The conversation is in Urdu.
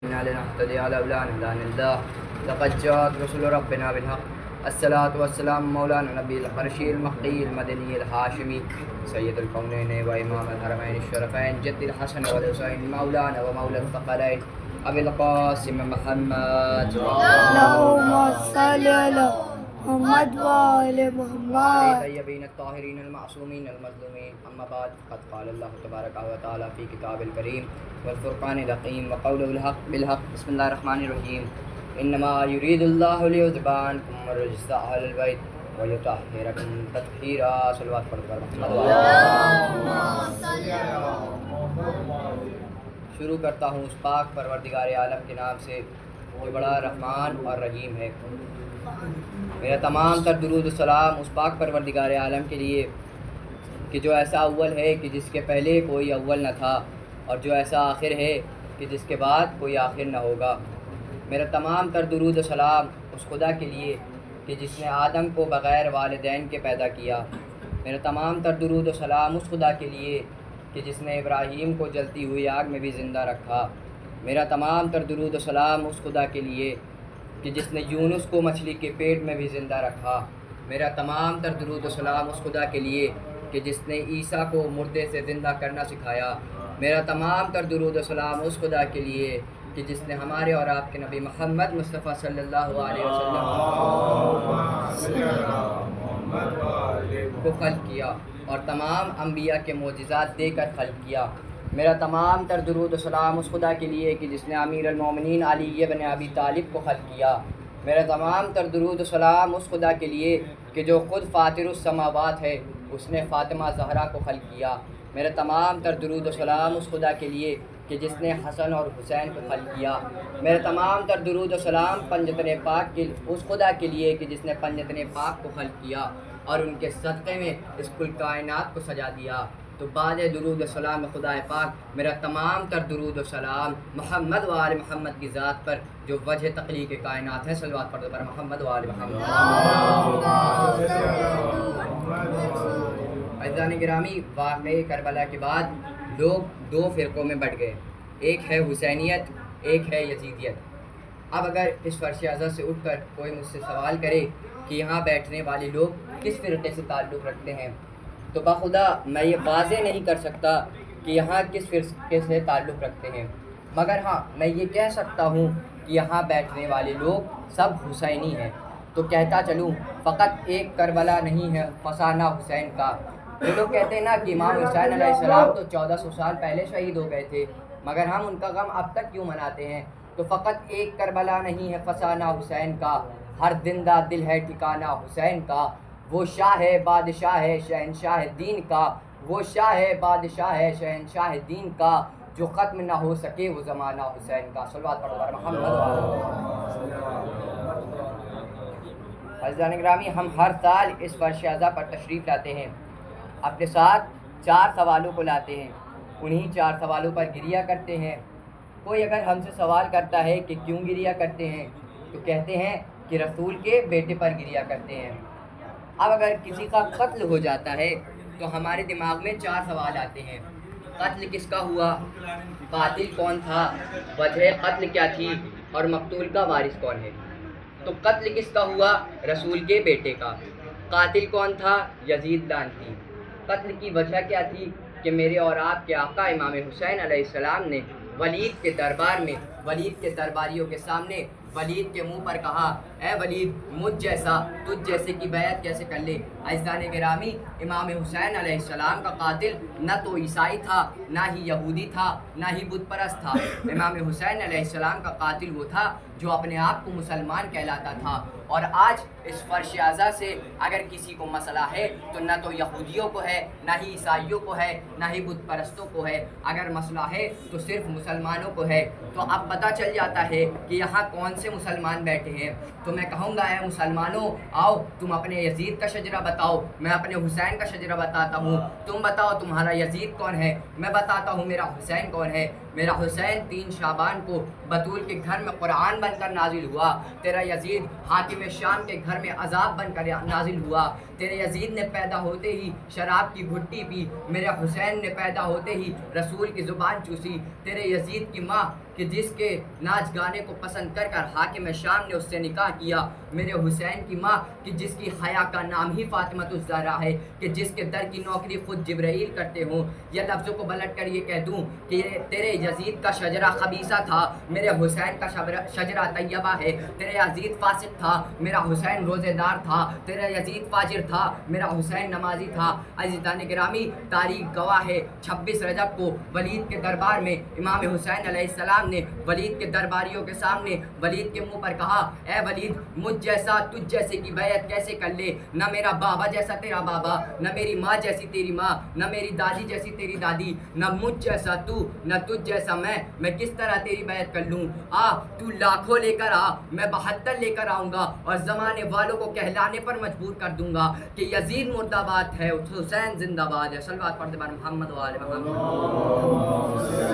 إنا لنهتدي لولا أن هدانا الله لقد جاءت رسل ربنا بالحق الصلاة والسلام مولانا نبي القرشي المقي المدني الهاشمي سيد الكونين وإمام الحرمين الشرفين جد الحسن والحسين مولانا ومولى الثقلين أبي القاسم محمد اللهم صل على محمد وآل محمد طيبين الطاهرين المعصومين المظلومين أما بعد قد قال الله تبارك وتعالى في كتاب الكريم والفرقان الحكيم وقوله الحق بالحق بسم الله الرحمن الرحيم إنما يريد الله ليذهب عنكم الرجس أهل البيت ويطهركم تطهيرا صلوات پر شروع کرتا ہوں اس پاک پروردگار عالم کے نام سے جو بڑا رحمان اور رحیم ہے۔ میرا تمام تر درود و سلام اس پاک پروردگار عالم کے لیے کہ جو ایسا اول ہے کہ جس کے پہلے کوئی اول نہ تھا، اور جو ایسا آخر ہے کہ جس کے بعد کوئی آخر نہ ہوگا۔ میرا تمام تر درود و سلام اس خدا کے لیے کہ جس نے آدم کو بغیر والدین کے پیدا کیا۔ میرا تمام تر درود و سلام اس خدا کے لیے کہ جس نے ابراہیم کو جلتی ہوئی آگ میں بھی زندہ رکھا۔ میرا تمام تر درود و سلام اس خدا کے لیے کہ جس نے یونس کو مچھلی کے پیٹ میں بھی زندہ رکھا۔ میرا تمام تر درود و سلام اس خدا کے لیے کہ جس نے عیسیٰ کو مردے سے زندہ کرنا سکھایا۔ میرا تمام تر درود و سلام اس خدا کے لیے کہ جس نے ہمارے اور آپ کے نبی محمد مصطفیٰ صلی اللہ علیہ وسلم کو خلق کیا اور تمام انبیاء کے معجزات دے کر خلق کیا۔ میرا تمام تر درود و سلام اس خدا کے لیے کہ جس نے امیر المومنین علی بن ابی طالب کو خلق کیا۔ میرا تمام تر درود و سلام اس خدا کے لیے کہ جو خود فاطر السماوات ہے، اس نے فاطمہ زہرا کو خلق کیا۔ میرا تمام تر درود و سلام اس خدا کے لیے کہ جس نے حسن اور حسین کو خلق کیا۔ میرا تمام تر درود و سلام پنجتن پاک کے اس خدا کے لیے کہ جس نے پنجتن پاک کو خلق کیا اور ان کے صدقے میں اس کل کائنات کو سجا دیا۔ تو بعد درود و سلام خدا پاک میرا تمام تر درود و سلام محمد و آل محمد کی ذات پر جو وجہ تخلیق کائنات ہے۔ صلوات پڑھ دو پر محمد و آل محمد۔ عزیزان گرامی، واقعہ کربلا کے بعد لوگ دو فرقوں میں بٹ گئے، ایک ہے حسینیت، ایک ہے یزیدیت۔ اب اگر اس فرش اعظم سے اٹھ کر کوئی مجھ سے سوال کرے کہ یہاں بیٹھنے والے لوگ کس فرقے سے تعلق رکھتے ہیں، تو بخدا میں یہ واضح نہیں کر سکتا کہ یہاں کس فرقے سے تعلق رکھتے ہیں، مگر ہاں میں یہ کہہ سکتا ہوں کہ یہاں بیٹھنے والے لوگ سب حسینی ہیں۔ تو کہتا چلوں فقط ایک کربلا نہیں ہے فسانہ حسین کا۔ جو لوگ کہتے ہیں نا کہ امام حسین علیہ السلام تو 1400 سال پہلے شہید ہو گئے تھے، مگر ہم ان کا غم اب تک کیوں مناتے ہیں؟ تو فقط ایک کربلا نہیں ہے فسانہ حسین کا، ہر زندہ دل ہے ٹھکانہ حسین کا۔ وہ شاہ ہے بادشاہ ہے شہنشاہ دین کا، وہ شاہ ہے بادشاہ ہے شہنشاہ دین کا، جو ختم نہ ہو سکے وہ زمانہ حسین کا۔ صلوات پڑھو پر محمد۔ عزیزان گرامی، ہم ہر سال اس فرش اعظم پر تشریف لاتے ہیں، اپنے ساتھ 4 سوالوں کو لاتے ہیں، انہی 4 سوالوں پر گریہ کرتے ہیں۔ کوئی اگر ہم سے سوال کرتا ہے کہ کیوں گریہ کرتے ہیں، تو کہتے ہیں کہ رسول کے بیٹے پر گریہ کرتے ہیں۔ اب اگر کسی کا قتل ہو جاتا ہے تو ہمارے دماغ میں 4 سوال آتے ہیں۔ قتل کس کا ہوا، قاتل کون تھا، وجہ قتل کیا تھی، اور مقتول کا وارث کون ہے۔ تو قتل کس کا ہوا، رسول کے بیٹے کا۔ قاتل کون تھا، یزید لعنتی۔ قتل کی وجہ کیا تھی کہ میرے اور آپ کے آقا امام حسین علیہ السلام نے ولید کے دربار میں، ولید کے درباریوں کے سامنے ولید کے منہ پر کہا، اے ولید مجھ جیسا تجھ جیسے کی بیعت کیسے کر لے۔ عزیزان گرامی، امام حسین علیہ السلام کا قاتل نہ تو عیسائی تھا، نہ ہی یہودی تھا، نہ ہی بت پرست تھا۔ امام حسین علیہ السلام کا قاتل وہ تھا جو اپنے آپ کو مسلمان کہلاتا تھا۔ اور آج اس فرش اعظم سے اگر کسی کو مسئلہ ہے تو نہ تو یہودیوں کو ہے، نہ ہی عیسائیوں کو ہے، نہ ہی بت پرستوں کو ہے، اگر مسئلہ ہے تو صرف مسلمانوں کو ہے۔ تو اب پتہ چل جاتا ہے کہ یہاں کون سے مسلمان بیٹھے ہیں۔ تو میں کہوں گا اے مسلمانوں، آؤ تم اپنے یزید کا شجرہ بتاؤ، میں اپنے حسین کا شجرہ بتاتا ہوں۔ تم بتاؤ تمہارا یزید کون ہے، میں بتاتا ہوں میرا حسین کون ہے۔ میرا حسین 3 شعبان کو بطول کے گھر میں قرآن بن کر نازل ہوا، تیرا یزید حاکم شام کے گھر میں عذاب بن کر نازل ہوا، تیرے یزید نے پیدا ہوتے ہی شراب کی گھٹی پی، میرے حسین نے پیدا ہوتے ہی رسول کی زبان چوسی، تیرے یزید کی ماں کہ جس کے ناچ گانے کو پسند کر کر حاکم شام نے اس سے نکاح کیا، میرے حسین کی ماں کہ جس کی حیا کا نام ہی فاطمۃ الزہرا ہے، کہ جس کے در کی نوکری خود جبرائیل کرتے ہوں، یا لفظوں کو پلٹ کر یہ کہہ دوں کہ تیرے یزید کا شجرہ خبیثہ تھا، میرے حسین کا شجرہ طیبہ ہے، تیرے یزید فاسق تھا، میرا حسین روزے دار تھا، تیرا یزید فاجر تھا، میرا حسین نمازی تھا۔ عزیزان گرامی، تاریخ گواہ ہے 26 رجب کو ولید کے دربار میں امام حسین علیہ السلام نے ولید کے درباریوں کے سامنے ولید کے منہ پر کہا، اے ولید، مجھ جیسا تجھ جیسے کی بیعت کیسے کر لے؟ نہ میرا بابا جیسا تیرا بابا، نہ میری ماں جیسی تیری ماں، نہ میری دادی جیسی تیری دادی، نہ مجھ جیسا تو، نہ تجھ جیسا میں کس طرح تیری بیعت کر لوں؟ تو لاکھوں لے کر آ، میں 72 لے کر آؤں گا اور زمانے والوں کو کہلانے پر مجبور کر دوں گا کہ یزید مرد آباد ہے، حسین زندہ باد ہے۔ صلوات پڑھتے بار محمد و آل محمد۔